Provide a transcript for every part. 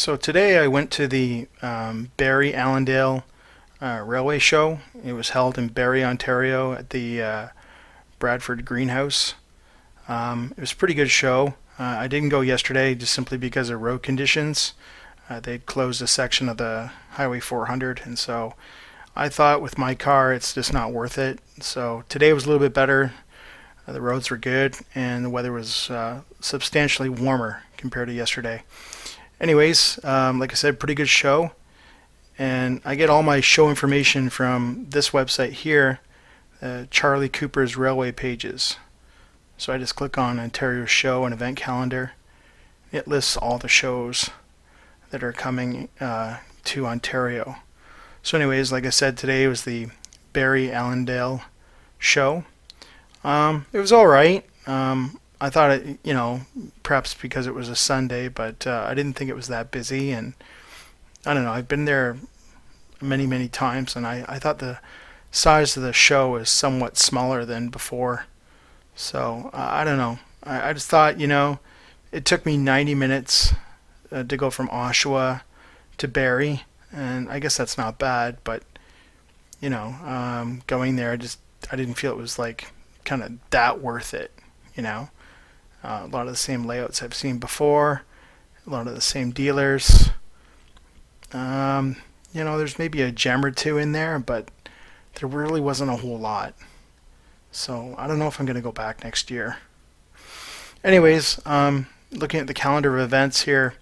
So today I went to the Barrie Allandale Railway Show. It was held in Barrie, Ontario at the Bradford Greenhouse. It was a pretty good show. I didn't go yesterday just simply because of road conditions. They'd closed a section of the Highway 400, and so I thought with my car it's just not worth it. So today was a little bit better. The roads were good, and the weather was substantially warmer compared to yesterday. Anyways, like I said, pretty good show. And I get all my show information from this website here, Charlie Cooper's Railway Pages. So I just click on Ontario Show and Event Calendar. It lists all the shows that are coming to Ontario. So anyways, like I said, today was the Barrie Allandale show. It was alright. I thought perhaps because it was a Sunday, but I didn't think it was that busy. And I don't know, I've been there many, many times, and I thought the size of the show was somewhat smaller than before. So I don't know. I just thought, it took me 90 minutes to go from Oshawa to Barrie, and I guess that's not bad, but, going there, I didn't feel it was like kind of that worth it, a lot of the same layouts I've seen before, a lot of the same dealers. There's maybe a gem or two in there, but there really wasn't a whole lot. So I don't know if I'm going to go back next year. Anyways, looking at the calendar of events here,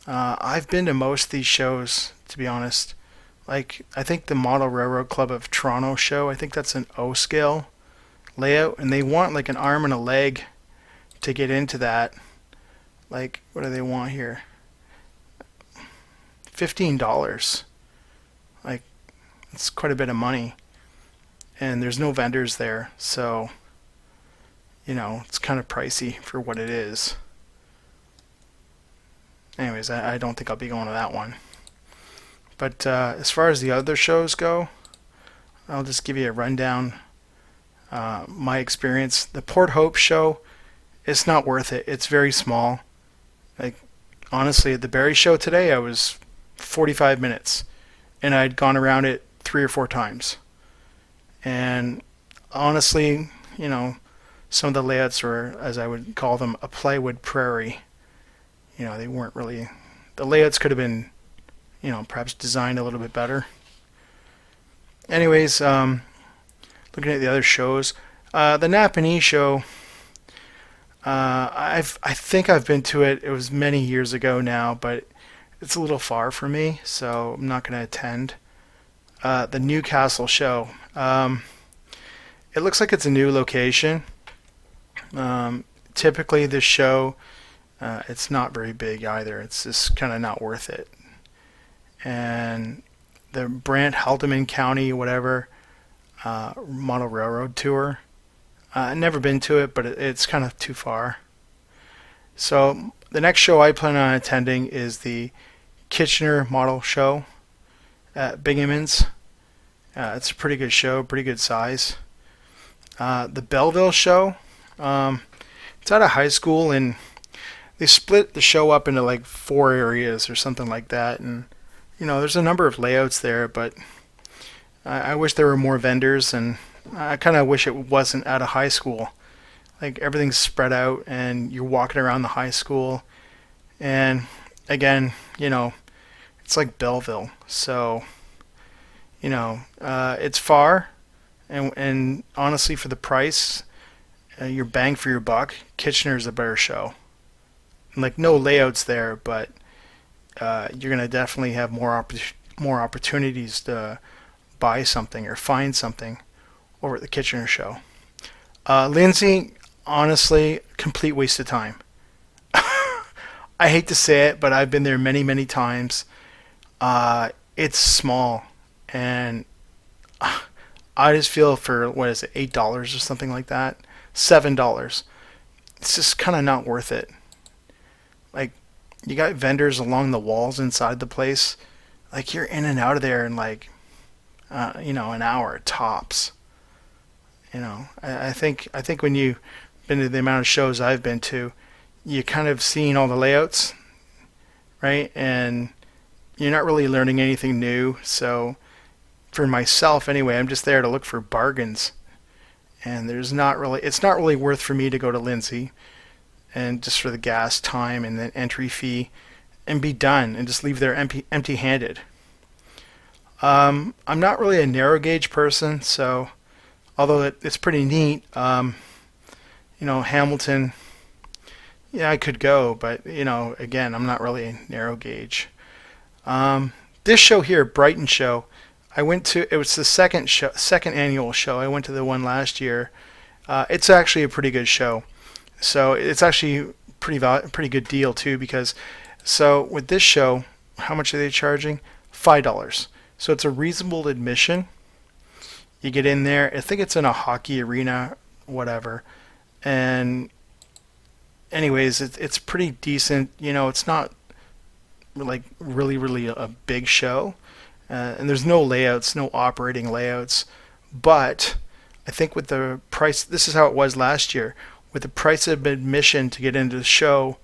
I've been to most of these shows, to be honest. Like, I think the Model Railroad Club of Toronto show, I think that's an O scale layout, and they want like an arm and a leg to get into that. Like, what do they want here? $15. Like, it's quite a bit of money, and there's no vendors there, so it's kind of pricey for what it is. Anyways, I don't think I'll be going to that one. But as far as the other shows go, I'll just give you a rundown. My experience, the Port Hope show, it's not worth it. It's very small. Like, honestly, at the Barrie show today, I was 45 minutes, and I'd gone around it 3 or 4 times. And honestly, some of the layouts were, as I would call them, a plywood prairie. They weren't really. The layouts could have been, perhaps designed a little bit better. Anyways, looking at the other shows, the Napanee show. I think I've been to it. It was many years ago now, but it's a little far for me, so I'm not going to attend. The Newcastle show. It looks like it's a new location. Typically, this show, it's not very big either. It's just kind of not worth it. And the Brant Haldeman County, whatever, Model Railroad Tour. I've never been to it, but it's kind of too far. So the next show I plan on attending is the Kitchener Model Show at Binghamton's. It's a pretty good show, pretty good size. The Belleville show, it's at a high school, and they split the show up into like 4 areas or something like that. And there's a number of layouts there, but I wish there were more vendors, and I kind of wish it wasn't at a high school. Like, everything's spread out, and you're walking around the high school, and again, it's like Belleville, so it's far, and honestly, for the price, your bang for your buck, Kitchener's a better show. Like, no layouts there, but you're gonna definitely have more opportunities to buy something or find something over at the Kitchener show. Lindsay, honestly, complete waste of time. I hate to say it, but I've been there many, many times. It's small, and I just feel for, what is it, $8 or something like that? $7. It's just kind of not worth it. Like, you got vendors along the walls inside the place. Like, you're in and out of there in like, an hour tops. I think when you've been to the amount of shows I've been to, you kind of seen all the layouts, right? And you're not really learning anything new. So for myself anyway, I'm just there to look for bargains. And it's not really worth for me to go to Lindsay and just for the gas time and then entry fee and be done and just leave there empty-handed. I'm not really a narrow gauge person, so although it's pretty neat, Hamilton, yeah, I could go, but again, I'm not really a narrow gauge. This show here, Brighton show, I went to. It was the second annual show. I went to the one last year. It's actually a pretty good show. So it's actually pretty good deal too because so with this show, how much are they charging? $5. So it's a reasonable admission. You get in there. I think it's in a hockey arena, whatever. And anyways, it's pretty decent. It's not like really a big show, and there's no layouts, no operating layouts. But I think with the price, this is how it was last year. With the price of admission to get into the show,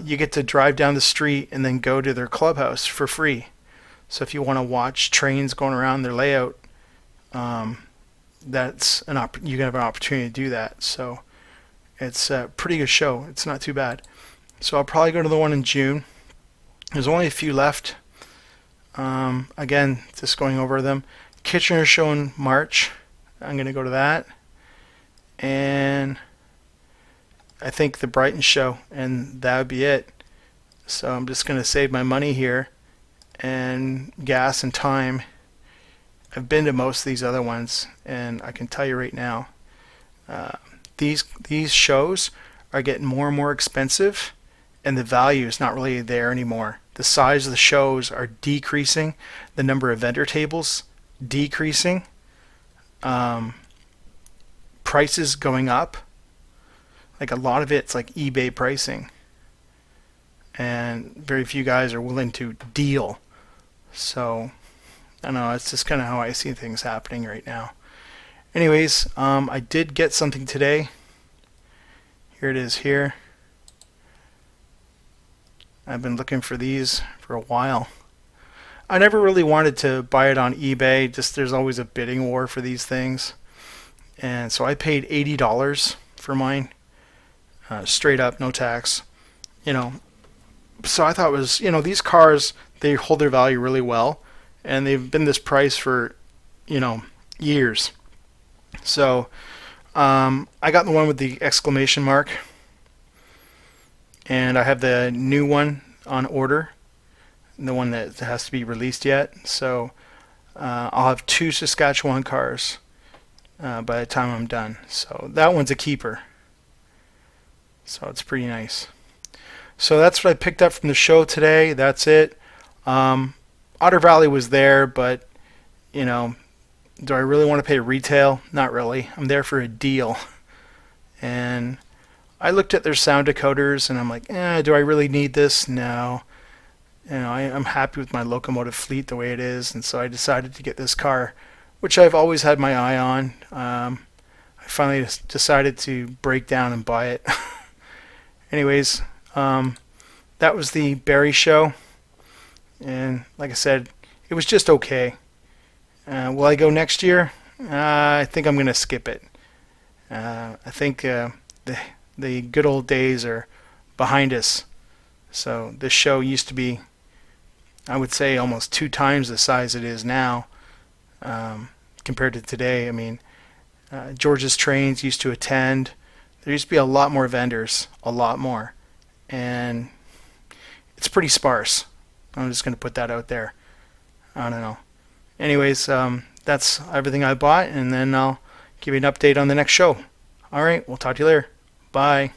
you get to drive down the street and then go to their clubhouse for free. So if you want to watch trains going around their layout, you can have an opportunity to do that. So it's a pretty good show. It's not too bad. So I'll probably go to the one in June. There's only a few left. Again, just going over them. Kitchener show in March. I'm going to go to that. And I think the Brighton show, and that would be it. So I'm just going to save my money here and gas and time. I've been to most of these other ones, and I can tell you right now, these shows are getting more and more expensive, and the value is not really there anymore. The size of the shows are decreasing, the number of vendor tables decreasing, prices going up. Like a lot of it's like eBay pricing, and very few guys are willing to deal. So I don't know, it's just kind of how I see things happening right now. Anyways, I did get something today. Here it is here. I've been looking for these for a while. I never really wanted to buy it on eBay, just there's always a bidding war for these things. And so I paid $80 for mine, straight up, no tax. So I thought it was, these cars, they hold their value really well, and they've been this price for, years. So I got the one with the exclamation mark, and I have the new one on order, the one that has to be released yet. So I'll have 2 Saskatchewan cars by the time I'm done. So that one's a keeper. So it's pretty nice. So that's what I picked up from the show today. That's it. Otter Valley was there, but do I really want to pay retail? Not really. I'm there for a deal. And I looked at their sound decoders and I'm like, do I really need this? No. I'm happy with my locomotive fleet the way it is, and so I decided to get this car, which I've always had my eye on. I finally decided to break down and buy it. Anyways, that was the Barrie show, and like I said, it was just okay. Will I go next year? I think I'm going to skip it. I think the good old days are behind us. So this show used to be, I would say, almost 2 times the size it is now compared to today. I mean, George's Trains used to attend. There used to be a lot more vendors, a lot more. And it's pretty sparse. I'm just going to put that out there. I don't know. Anyways, that's everything I bought, and then I'll give you an update on the next show. All right, we'll talk to you later. Bye.